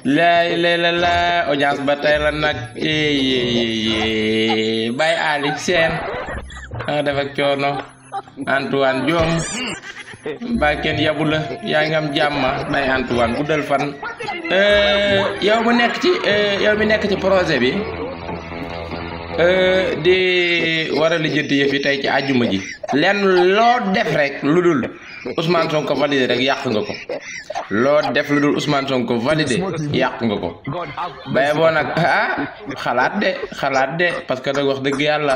laay la audience ba tey la nag Baye Ali Sène def ak coono Antoine Diome mbaa kenn yabu la yaa ngi am jàmm Baye Antoine guddal fan yow mi nekk ci projet bi di war a lijjanti yëf yi tey ci àjjuma ji lenn loo def rek lu dul Ousmane Sonko validé rek yàq nga ko loo def lu dul Ousmane Sonko validé yàq nga ko baye boo nag xalaat de parce que nag wax dëgg yàlla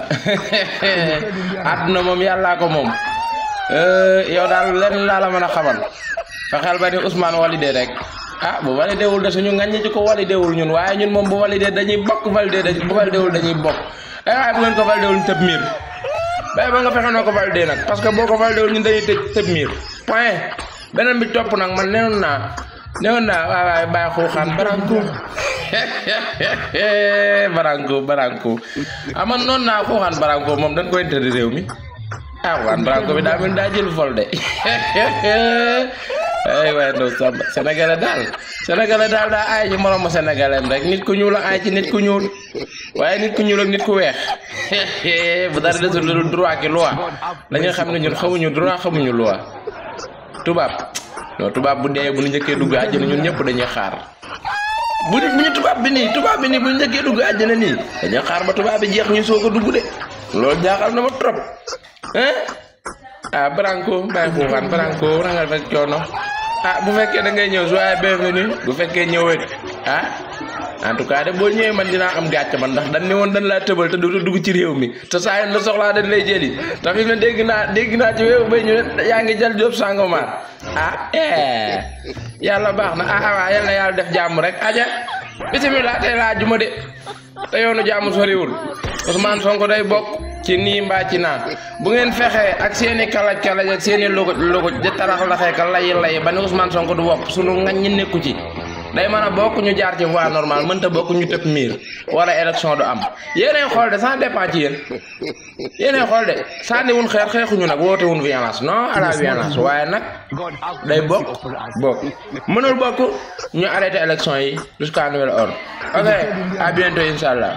àdduna moom yàllaa ko moom yow daal lenn laa la mën a xamal fexeel ba ni Ousmane validé rek bu validé wul de suñu ngañ ci ko validé wul ñun waaye ñun moom bu validé dañuy bokk validé bu validé wul dañuy bokk waaye bu ngeen ko validé wul tëb miir baye ba nga fexe noo ko validé nag parce que boo ko validé wul ñun dañuy tëb miir point beneen bi topp nag man newoon naa waaye bàyyi xuuxaan baranko man noonu naa xuuxaan baranko moom dañ koy interdit réew mi xuuxaan baranko bi daa mel daa jël vol de waaye no samba sénégalais daal daa aay ci moromu sénégalais rek nit ku ñuul a aay ci nit ku ñuul waaye nit ku ñuul ak nit ku weex bu dara desul lu droit ki loi dañuy xam ne ñun xamuñu droit xamuñu loi tubaab bu dee bu ñu njëkkee dugg àjjana ñun ñëpp dañuy xaar bu ñu tubaab bi nii bu ñu njëkkee dugg àjjana nii dañuy xaar ba tubaab bi jeex ñu soog a dugg de loolu jaaxal na ma trop Branco bàyyi xuuxaan Branco rangal fekk coono bu fekkee da ngay ñëw soyez bienvenu bu fekkee ñëwee en tout cas de boo ñëwee man dinaa am gàcce man ndax dañ ne woon dañ laa tëbal te du dugg ci réew mi te saa yoon la soxlaa dañ lay jëli te fi mu ne dégg naa ci wéewu bay ñu yaa ngi jël Diop Sangomar yàlla baax na waaw yal na yàlla def jàmm rek aja bisimilah tey laa juma de te yoonu jàmm soriwul Ousmane Sonko day bokk ci nii mbaa ci naa bu ngeen fexee ak seeni kalaj ak seeni logo di tarax laxee ka lay ba ne Ousmane Sonko du wopp sunu ngañ ñi nekku ci day mën a bokk ñu jaar ci voie normale mënta bokk ñu tëb miir wala élection du am yéenay xool de ça dépend ci yéenay xool de sànniwun xeer xeexuñu nag wootewun violence non à la violence waaye nag day bokk mënul bokk ñu arrêté élection yi jusqu'à nouvel ordre ok à bientôt inchallah